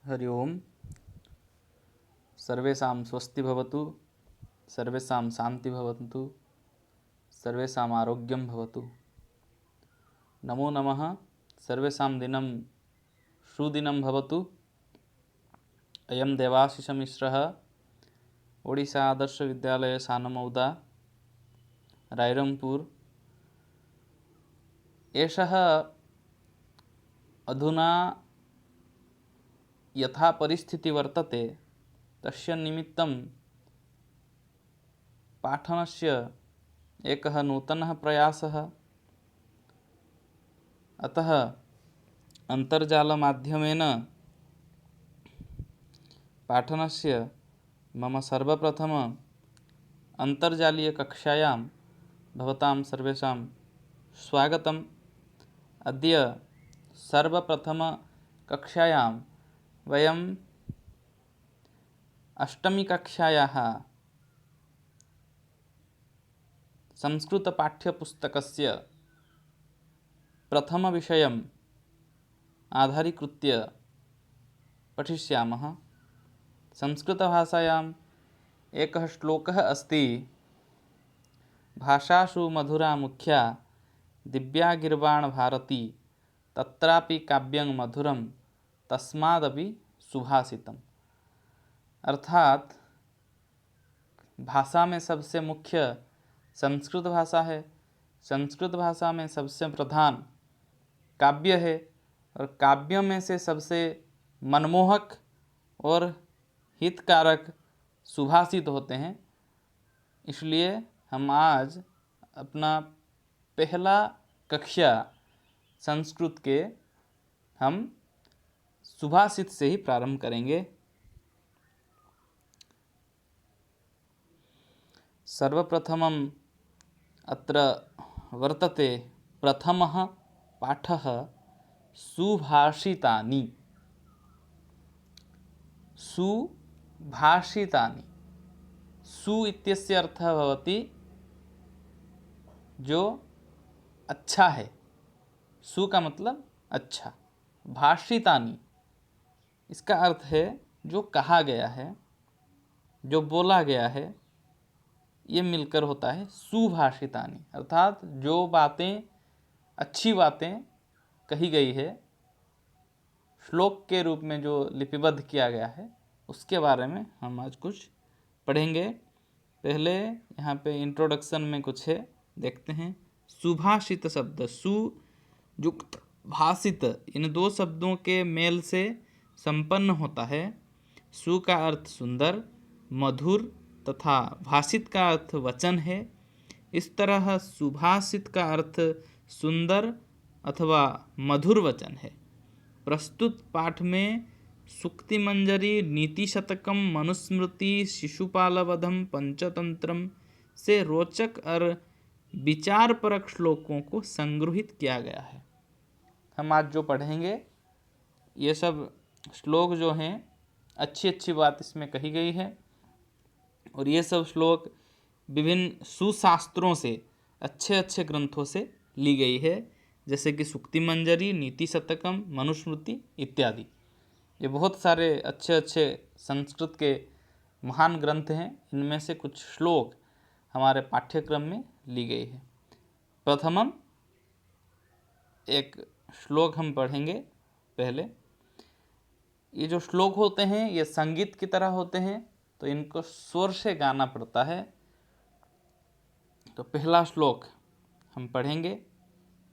हरि ओम। सर्वेषां स्वस्ति भवतु, सर्वेषां शांति भवतु, सर्वेषां आरोग्यं भवतु। नमो नमः। सर्वेषां दिनं सुदिनं भवतु। अयं देवाशिषमिश्रः, ओडिशा आदर्श विद्यालय सानमौदा, रायरङ्गपुर। एषः अधुना यथा परिस्थिति वर्तते तस्य निमित्तं पाठनस्य एकः नूतनः प्रयासः। अतः अन्तर्जालमाध्यमेन पाठनस्य मम सर्वप्रथम अन्तर्जालीयकक्षायां भवतां सर्वेषां स्वागतम्। अद्य सर्वप्रथमकक्षायां वयम् अष्टमीकक्षायाः संस्कृतपाठ्यपुस्तकस्य प्रथमविषयम् आधारीकृत्य पठिष्यामः। संस्कृतभाषायाम् एकः श्लोकः अस्ति, भाषासु मधुरा मुख्या दिव्या गीर्वाण भारती, तत्रापि काव्यं मधुरं तस्मादपि सुभाषितम्। अर्थात भाषा में सबसे मुख्य संस्कृत भाषा है, संस्कृत भाषा में सबसे प्रधान काव्य है और काव्य में से सबसे मनमोहक और हितकारक सुभाषित होते हैं। इसलिए हम आज अपना पहला कक्षा संस्कृत के हम सुभाषित से ही प्रारंभ करेंगे। सर्वप्रथमम् अत्र वर्तते प्रथमः पाठः सुभाषितानि। सुभाषितानि, सु इत्यस्य अर्थः भवति जो अच्छा है। सु का मतलब अच्छा। भाषितानि इसका अर्थ है जो कहा गया है, जो बोला गया है, ये मिलकर होता है सुभाषितानि। अर्थात जो बातें अच्छी बातें कही गई है, श्लोक के रूप में जो लिपिबद्ध किया गया है, उसके बारे में हम आज कुछ पढ़ेंगे। पहले यहाँ पे इंट्रोडक्शन में कुछ है, देखते हैं। सुभाषित शब्द सु युक्त भाषित, इन दो शब्दों के मेल से संपन्न होता है। सु का अर्थ सुंदर, मधुर तथा भाषित का अर्थ वचन है। इस तरह सुभाषित का अर्थ सुंदर अथवा मधुर वचन है। प्रस्तुत पाठ में सूक्ति मंजरी, नीति शतकम, मनुस्मृति, शिशुपालवधम, पंचतंत्रम से रोचक और विचारपरक श्लोकों को संग्रहित किया गया है। हम आज जो पढ़ेंगे ये सब श्लोक जो हैं, अच्छी अच्छी बात इसमें कही गई है और ये सब श्लोक विभिन्न सुशास्त्रों से, अच्छे अच्छे ग्रंथों से ली गई है, जैसे कि सूक्ति मंजरी, नीति शतकम, मनुस्मृति इत्यादि। ये बहुत सारे अच्छे अच्छे संस्कृत के महान ग्रंथ हैं। इनमें से कुछ श्लोक हमारे पाठ्यक्रम में ली गई है। प्रथमम एक श्लोक हम पढ़ेंगे। पहले ये जो श्लोक होते हैं ये संगीत की तरह होते हैं, तो इनको स्वर से गाना पड़ता है। तो पहला श्लोक हम पढ़ेंगे,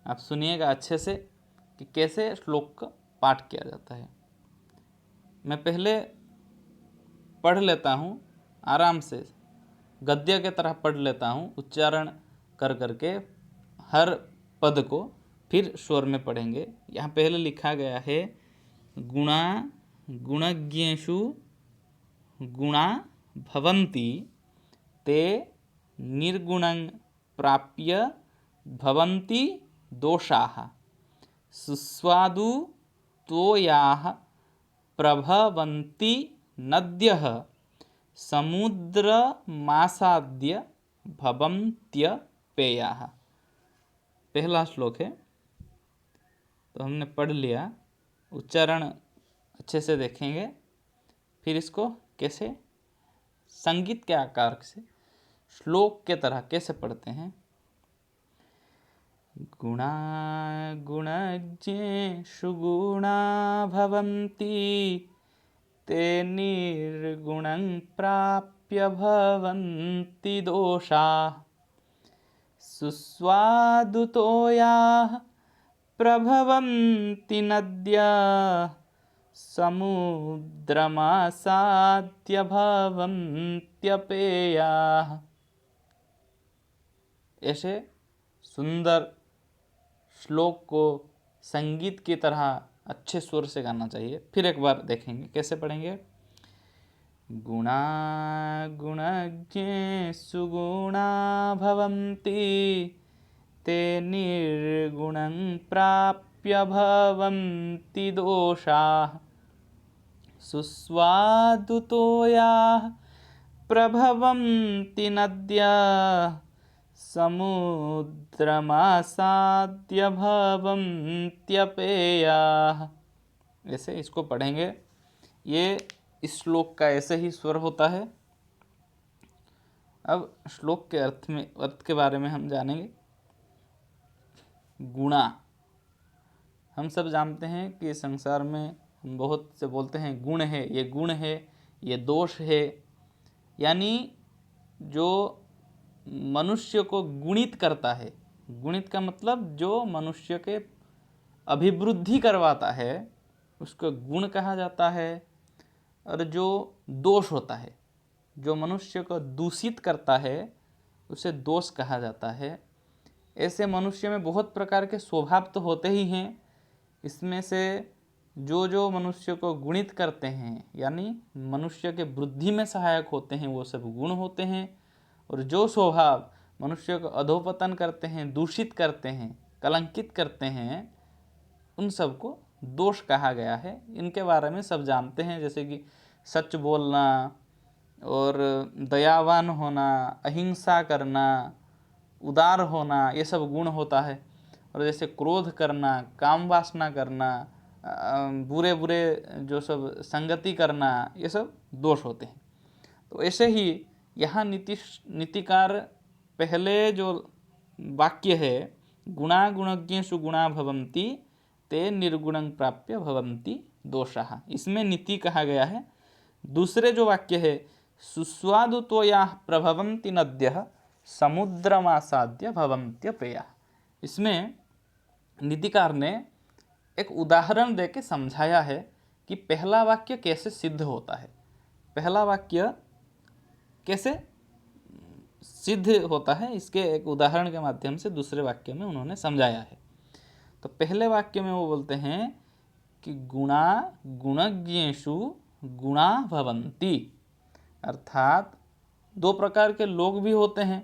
आप सुनिएगा अच्छे से कि कैसे श्लोक का पाठ किया जाता है। मैं पहले पढ़ लेता हूँ, आराम से गद्य के तरह पढ़ लेता हूँ, उच्चारण कर करके हर पद को फिर स्वर में पढ़ेंगे। यहाँ पहले लिखा गया है, गुणा गुणज्ञेषु गुणा भवन्ति, ते निर्गुणं प्राप्य भवन्ति दोषाः, सुस्वादु तोयाः प्रभवन्ति नद्यः, समुद्रमासाद्य भवन्त्य पेयाः। पहला श्लोक है, तो हमने पढ़ लिया। उच्चारण अच्छे से देखेंगे, फिर इसको कैसे संगीत के आकार से श्लोक के तरह कैसे पढ़ते हैं। गुणा गुणज्ञेषु गुणा भवन्ति ते निर्गुणं प्राप्य भवन्ति दोषाः सुस्वादुतो याः प्रभवन्ति नद्याः समुद्रमासाद्य भवन्त्यपेयाः। ऐसे सुंदर श्लोक को संगीत की तरह अच्छे सुर से गाना चाहिए। फिर एक बार देखेंगे कैसे पढ़ेंगे। गुणा गुणज्ञेषु गुणा भवन्ति ते निर्गुणं प्राप्य भवन्ति दोषाः सुस्वादुतो याः प्रभवन्ति नद्याः समुद्रमासाद्य भवन्त्यपेयाः। ऐसे इसको पढ़ेंगे। ये इस श्लोक का ऐसे ही स्वर होता है। अब श्लोक के अर्थ के बारे में हम जानेंगे। गुणा, हम सब जानते हैं कि संसार में हम बहुत से बोलते हैं गुण है, ये गुण है, ये दोष है, यानी जो मनुष्य को गुणित करता है। गुणित का मतलब जो मनुष्य के अभिवृद्धि करवाता है उसको गुण कहा जाता है। और जो दोष होता है, जो मनुष्य को दूषित करता है, उसे दोष कहा जाता है। ऐसे मनुष्य में बहुत प्रकार के स्वभाव तो होते ही हैं। इसमें से जो जो मनुष्य को गुणित करते हैं, यानी मनुष्य के वृद्धि में सहायक होते हैं, वो सब गुण होते हैं। और जो स्वभाव मनुष्य को अधोपतन करते हैं, दूषित करते हैं, कलंकित करते हैं, उन सब को दोष कहा गया है। इनके बारे में सब जानते हैं, जैसे कि सच बोलना और दयावान होना, अहिंसा करना, उदार होना, ये सब गुण होता है। और जैसे क्रोध करना, काम वासना करना, बुरे बुरे जो सब संगति करना, ये सब दोष होते हैं। तो ऐसे ही यहाँ नीतिकार पहले जो वाक्य है, गुणा गुणज्ञेषु गुणा भवन्ति ते निर्गुणं प्राप्य भवन्ति दोषाः, इसमें नीति कहा गया है। दूसरे जो वाक्य है, सुस्वादुतो याः प्रभवन्ति नद्यः समुद्रमासाद्य भवन्त्यपेयाः, इसमें नीतिकार ने एक उदाहरण देके समझाया है कि पहला वाक्य कैसे सिद्ध होता है। पहला वाक्य कैसे सिद्ध होता है, इसके एक उदाहरण के माध्यम से दूसरे वाक्य में उन्होंने समझाया है। तो पहले वाक्य में वो बोलते हैं कि गुणा गुणज्ञेषु गुणा भवन्ति, अर्थात दो प्रकार के लोग भी होते हैं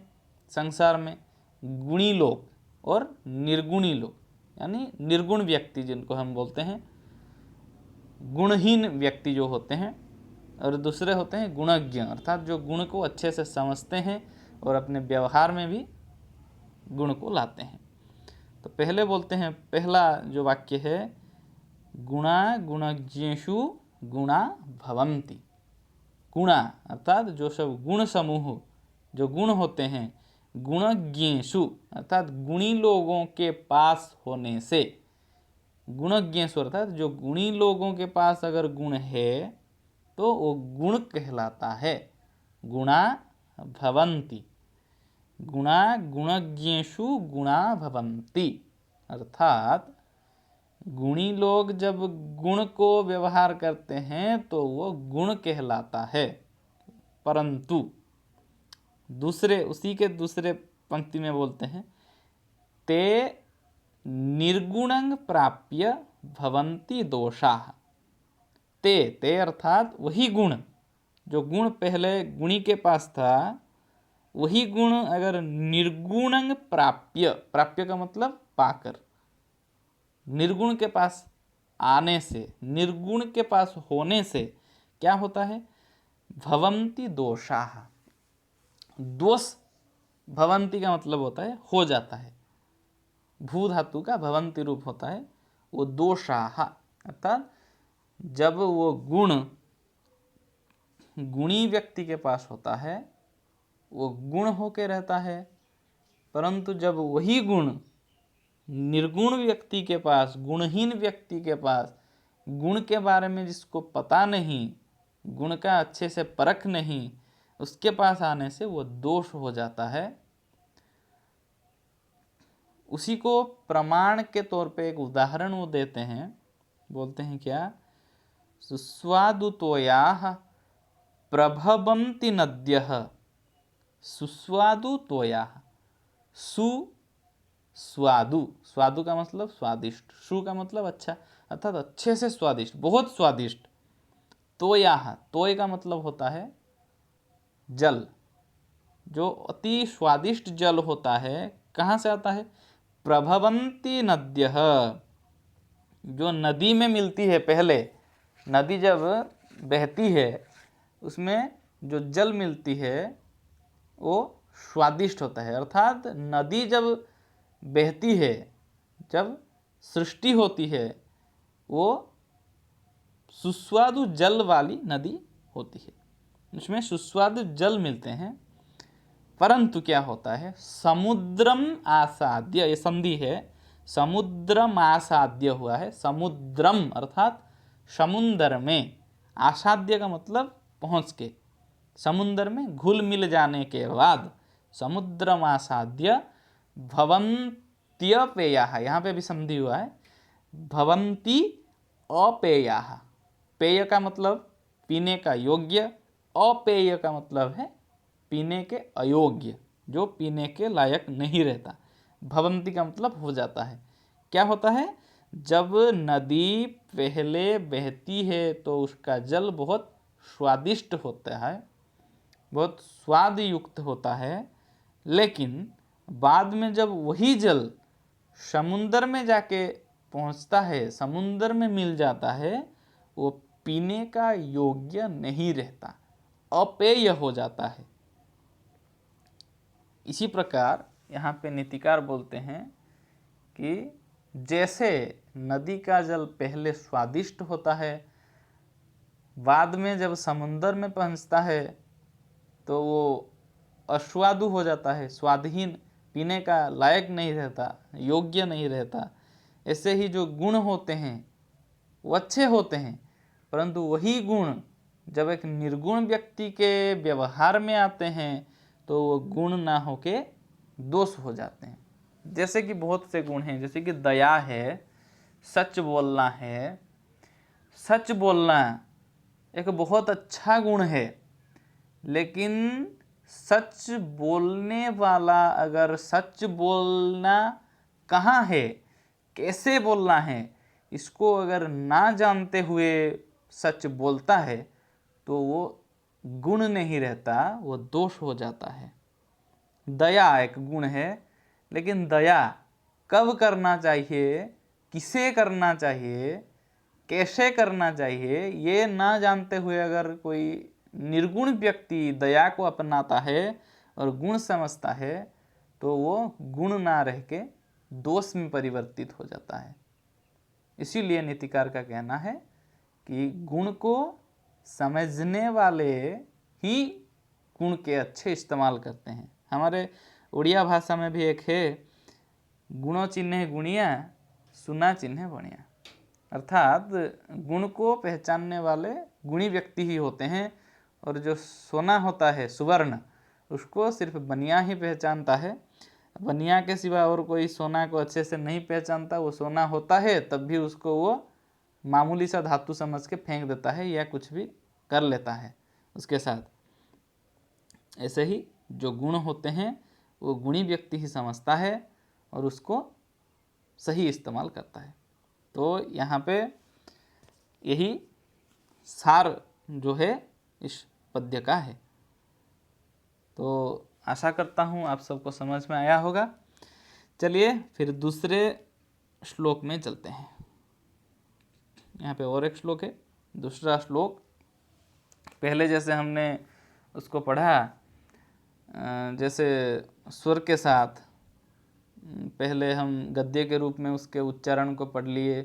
संसार में, गुणी लोग और निर्गुणी लोग, यानी निर्गुण व्यक्ति जिनको हम बोलते हैं, गुणहीन व्यक्ति जो होते हैं। और दूसरे होते हैं गुणज्ञ, अर्थात जो गुण को अच्छे से समझते हैं और अपने व्यवहार में भी गुण को लाते हैं। तो पहले बोलते हैं, पहला जो वाक्य है, गुणा गुणज्ञेषु गुणा भवन्ति। गुणा अर्थात जो सब गुण समूह, जो गुण होते हैं, गुणज्ञेषु अर्थात गुणी लोगों के पास होने से, गुणज्ञेषु अर्थात जो गुणी लोगों के पास अगर गुण है तो वो गुण कहलाता है। गुणा भवन्ति, गुणा गुणज्ञेषु गुणा भवन्ति, अर्थात गुणी लोग जब गुण को व्यवहार करते हैं तो वो गुण कहलाता है। परंतु दूसरे, उसी के दूसरे पंक्ति में बोलते हैं, ते निर्गुणं प्राप्य भवन्ति दोषाः। ते अर्थात वही गुण, जो गुण पहले गुणी के पास था, वही गुण अगर निर्गुणं प्राप्य, प्राप्य का मतलब पाकर, निर्गुण के पास आने से, निर्गुण के पास होने से क्या होता है, भवन्ति दोषाः। दोष, भवन्ति का मतलब होता है हो जाता है, भू धातु का भवन्ति रूप होता है, वो दोषाः अर्थात जब वो गुण गुणी व्यक्ति के पास होता है वो गुण होके रहता है, परंतु जब वही गुण निर्गुण व्यक्ति के पास, गुणहीन व्यक्ति के पास, गुण के बारे में जिसको पता नहीं, गुण का अच्छे से परख नहीं, उसके पास आने से वो दोष हो जाता है। उसी को प्रमाण के तौर पे एक उदाहरण वो देते हैं, बोलते हैं क्या, सुस्वादुतोयाः प्रभवन्ति नद्यः। सुस्वादुतोयाः, सुस्वादु, स्वादु का मतलब स्वादिष्ट, सु का मतलब अच्छा, अर्थात अच्छे से स्वादिष्ट, बहुत स्वादिष्ट। तोयाः, तोय का मतलब होता है जल, जो अति स्वादिष्ट जल होता है कहाँ से आता है, प्रभवन्ति नद्यः, जो नदी में मिलती है। पहले नदी जब बहती है उसमें जो जल मिलती है वो स्वादिष्ट होता है। अर्थात नदी जब बहती है, जब सृष्टि होती है, वो सुस्वादु जल वाली नदी होती है, उसमें सुस्वादु जल मिलते हैं। परंतु क्या होता है, समुद्रम आसाद्य, ये संधि है, समुद्रम आसाद्य हुआ है, समुद्रम अर्थात समुंदर में, आसाद्य का मतलब पहुँच के, समुद्र में घुल मिल जाने के बाद, समुद्रम आसाद्य भवन्त्यपेयाः, यहाँ पे भी संधि हुआ है, भवन्ति अपेयाः, पेय का मतलब पीने का योग्य, अपेय का मतलब है पीने के अयोग्य, जो पीने के लायक नहीं रहता। भवंती का मतलब हो जाता है। क्या होता है, जब नदी पहले बहती है तो उसका जल बहुत स्वादिष्ट होता है, बहुत स्वाद युक्त होता है, लेकिन बाद में जब वही जल समुंदर में जाके पहुंचता है, समुंदर में मिल जाता है, वो पीने का योग्य नहीं रहता, अपेय हो जाता है। इसी प्रकार यहाँ पे नीतिकार बोलते हैं कि जैसे नदी का जल पहले स्वादिष्ट होता है, बाद में जब समुंदर में पहुँचता है तो वो अस्वादु हो जाता है, स्वादहीन, पीने का लायक नहीं रहता, योग्य नहीं रहता। ऐसे ही जो गुण होते हैं वो अच्छे होते हैं, परंतु वही गुण जब एक निर्गुण व्यक्ति के व्यवहार में आते हैं तो वो गुण ना होके दोष हो जाते हैं। जैसे कि बहुत से गुण हैं, जैसे कि दया है, सच बोलना है। सच बोलना एक बहुत अच्छा गुण है, लेकिन सच बोलने वाला अगर सच बोलना कहाँ है, कैसे बोलना है, इसको अगर ना जानते हुए सच बोलता है तो वो गुण नहीं रहता, वो दोष हो जाता है। दया एक गुण है, लेकिन दया कब करना चाहिए, किसे करना चाहिए, कैसे करना चाहिए, ये ना जानते हुए अगर कोई निर्गुण व्यक्ति दया को अपनाता है और गुण समझता है तो वो गुण ना रह के दोष में परिवर्तित हो जाता है। इसीलिए नीतिकार का कहना है कि गुण को समझने वाले ही गुण के अच्छे इस्तेमाल करते हैं। हमारे उड़िया भाषा में भी एक है, गुणों चिन्ह गुणिया, सुना चिन्ह बढ़िया। अर्थात गुण को पहचानने वाले गुणी व्यक्ति ही होते हैं, और जो सोना होता है सुवर्ण, उसको सिर्फ बनिया ही पहचानता है। बनिया के सिवा और कोई सोना को अच्छे से नहीं पहचानता। वो सोना होता है तब भी उसको वो मामूली सा धातु समझ के फेंक देता है या कुछ भी कर लेता है उसके साथ। ऐसे ही जो गुण होते हैं वो गुणी व्यक्ति ही समझता है और उसको सही इस्तेमाल करता है। तो यहाँ पे यही सार जो है इस पद्य का है। तो आशा करता हूँ आप सबको समझ में आया होगा। चलिए फिर दूसरे श्लोक में चलते हैं। यहाँ पे और एक श्लोक है, दूसरा श्लोक। पहले जैसे हमने उसको पढ़ा, जैसे स्वर के साथ, पहले हम गद्य के रूप में उसके उच्चारण को पढ़ लिए,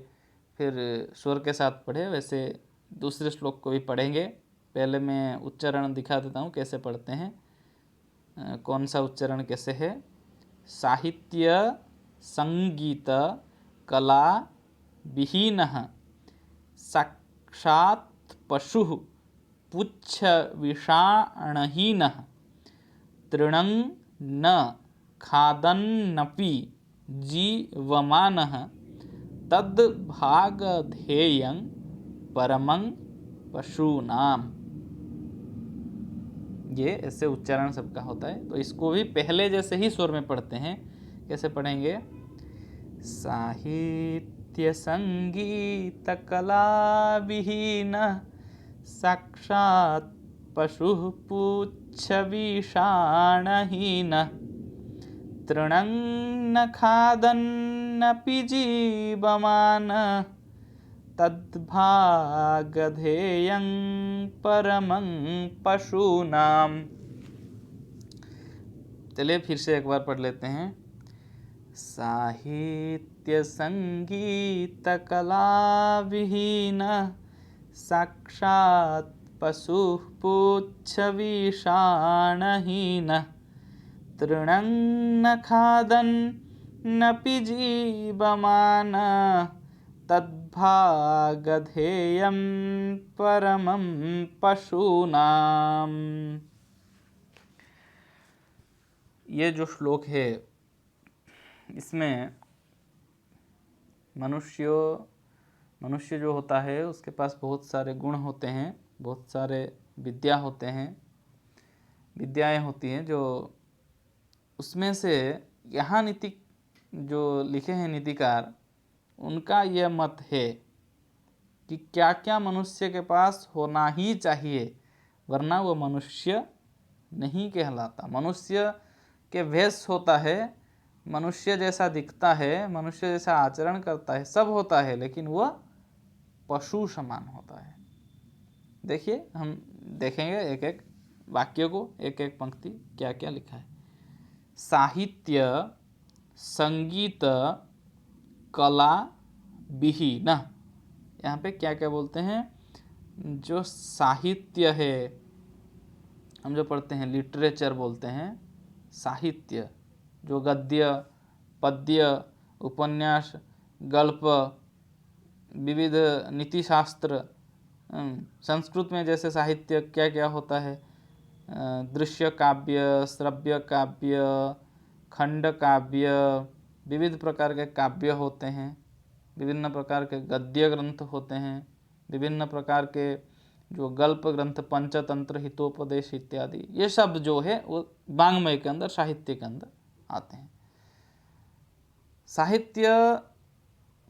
फिर स्वर के साथ पढ़े, वैसे दूसरे श्लोक को भी पढ़ेंगे। पहले मैं उच्चारण दिखा देता हूँ कैसे पढ़ते हैं, कौन सा उच्चारण कैसे है। साहित्य संगीत कला विहीनः साक्षात् पशुः पुच्छ विषाणहीनः तृणं न खादन्नपि जीवमानः तद्भागधेयं परमं पशूनाम। ये ऐसे उच्चारण सबका होता है, तो इसको भी पहले जैसे ही स्वर में पढ़ते हैं। कैसे पढ़ेंगे? साहित्य संगीत कला विहीन साक्षात् पशुः पुच्छ विषाणहीन तृणं न खादन्नपि जीवमान तद्भागधेयं परमं पशूनाम। चलिए फिर से एक बार पढ़ लेते हैं। साहित्य संगीत कला विहीन साक्षात् पशुः पुच्छ विषाणहीन तृणं न खादन्नपि जीवमान तद्भागधेयं परमं पशूनाम। ये जो श्लोक है, इसमें मनुष्य जो होता है उसके पास बहुत सारे गुण होते हैं, बहुत सारे विद्याएं होती हैं, जो उसमें से यहाँ नीति जो लिखे हैं नीतिकार, उनका यह मत है कि क्या क्या मनुष्य के पास होना ही चाहिए, वरना वो मनुष्य नहीं कहलाता। मनुष्य के वेश होता है, मनुष्य जैसा दिखता है, मनुष्य जैसा आचरण करता है, सब होता है, लेकिन वह पशु समान होता है। देखिए, हम देखेंगे एक एक वाक्य को, एक एक पंक्ति क्या क्या लिखा है। साहित्य संगीत कला विहीन, यहाँ पे क्या क्या बोलते हैं? जो साहित्य है, हम जो पढ़ते हैं लिटरेचर बोलते हैं, साहित्य जो गद्य पद्य उपन्यास गल्प विविध नीति शास्त्र, संस्कृत में जैसे साहित्य क्या क्या होता है? दृश्य काव्य, श्रव्य काव्य, खंड काव्य, विविध प्रकार के काव्य होते हैं, विभिन्न प्रकार के गद्य ग्रंथ होते हैं, विभिन्न प्रकार के जो गल्प ग्रंथ, पंचतंत्र, हितोपदेश इत्यादि, ये सब जो है वो वाङ्मय के अंदर, साहित्य के अंदर आते हैं। साहित्य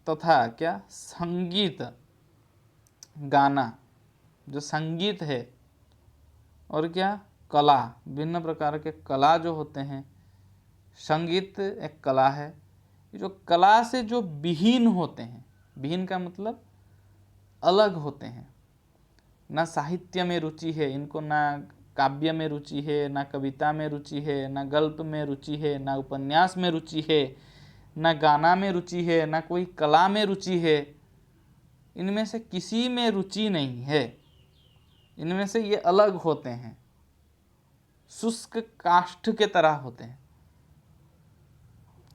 तथा क्या संगीत, गाना जो संगीत है, और क्या कला, भिन्न प्रकार के कला जो होते हैं। संगीत एक कला है, जो कला से जो विहीन होते हैं, विहीन का मतलब अलग होते हैं, ना साहित्य में रुचि है इनको, ना काव्य में रुचि है, ना कविता में रुचि है, ना गल्प में रुचि है, ना उपन्यास में रुचि है, ना गाना में रुचि है, ना कोई कला में रुचि है, इनमें से किसी में रुचि नहीं है। इनमें से ये अलग होते हैं, शुष्क काष्ठ के तरह होते हैं।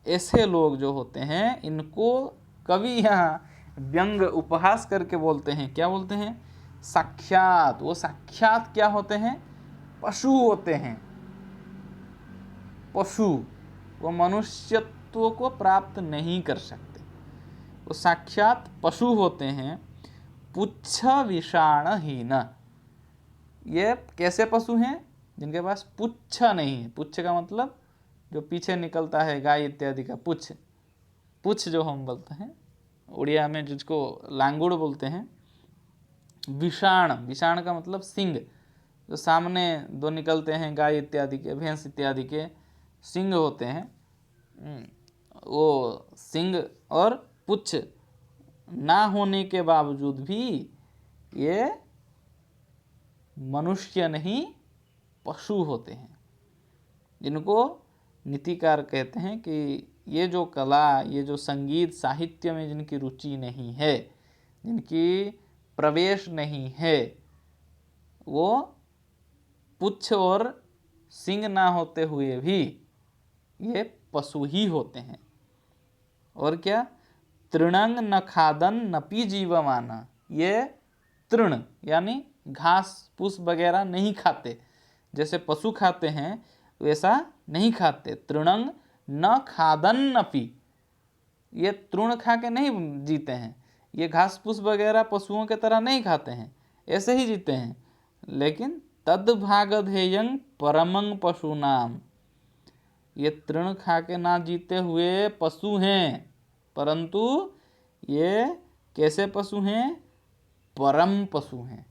ऐसे लोग जो होते हैं, इनको कवि यहाँ व्यंग उपहास करके बोलते हैं। क्या बोलते हैं? साक्षात। वो साक्षात क्या होते हैं? पशु होते हैं। पशु, वो मनुष्यत्व को प्राप्त नहीं कर सकते, वो साक्षात पशु होते हैं। पुच्छ विषाणहीन, ये कैसे पशु हैं? जिनके पास पुच्छ नहीं है। पुच्छ का मतलब जो पीछे निकलता है, गाय इत्यादि का पुच्छ, पुच्छ जो हम बोलते हैं उड़िया में, जिसको लांगुड़ बोलते हैं। विषाण, विषाण का मतलब सिंग, जो सामने दो निकलते हैं गाय इत्यादि के, भैंस इत्यादि के सिंग होते हैं, वो सिंग और पुच्छ ना होने के बावजूद भी ये मनुष्य नहीं पशु होते हैं, जिनको नीतिकार कहते हैं कि ये जो कला, ये जो संगीत साहित्य में जिनकी रुचि नहीं है, जिनकी प्रवेश नहीं है, वो पुच्छ और सिंग ना होते हुए भी ये पशु ही होते हैं। और क्या? तृणंग न खादन नपि जीवमाना, ये तृण यानी घास फूस वगैरह नहीं खाते, जैसे पशु खाते हैं वैसा नहीं खाते। तृणंग न खादन नपि, ये तृण खा के नहीं जीते हैं, ये घास फूस वगैरह पशुओं के तरह नहीं खाते हैं, ऐसे ही जीते हैं। लेकिन तद भागधेयं परमं पशुनाम, ये तृण खा के ना जीते हुए पशु हैं, परंतु ये कैसे पशु हैं? परम पशु हैं।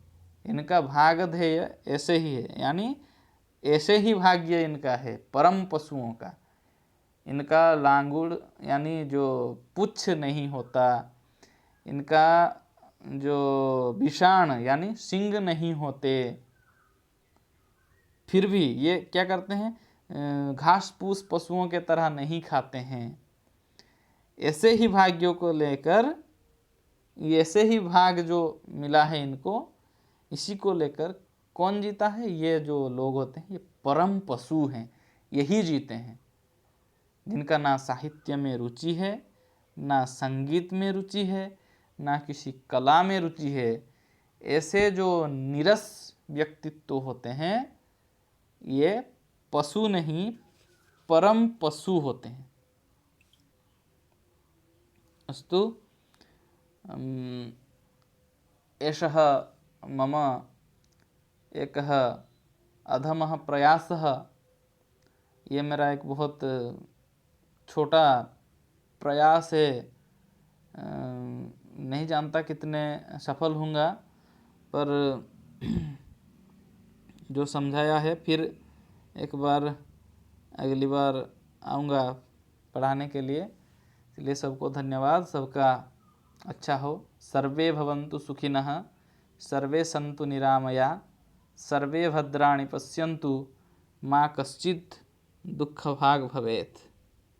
इनका भागधेय ऐसे ही है, यानी ऐसे ही भाग्य इनका है परम पशुओं का। इनका लांगुड़ यानी जो पुच्छ नहीं होता, इनका जो विषाण यानी सिंग नहीं होते, फिर भी ये क्या करते हैं? घास फूस पशुओं के तरह नहीं खाते हैं। ऐसे ही भाग्यों को लेकर, ऐसे ही भाग जो मिला है इनको, इसी को लेकर कौन जीता है? ये जो लोग होते हैं ये परम पशु हैं, यही जीते हैं, जिनका ना साहित्य में रुचि है, ना संगीत में रुचि है, ना किसी कला में रुचि है। ऐसे जो नीरस व्यक्तित्व होते हैं ये पशु नहीं परम पशु होते हैं। अस्तु, एषः मम एकः अधमः प्रयासः, ये मेरा एक बहुत छोटा प्रयास है, नहीं जानता कितने सफल होऊंगा, पर जो समझाया है फिर एक बार अगली बार आऊँगा पढ़ाने के लिए। इसलिए सबको धन्यवाद, सबका अच्छा हो। सर्वे भवन्तु सुखिनः, सर्वे सन्तु निरामया, सर्वे भद्राणि पश्यन्तु, मा कश्चित् दुःखभाग् भवेत्।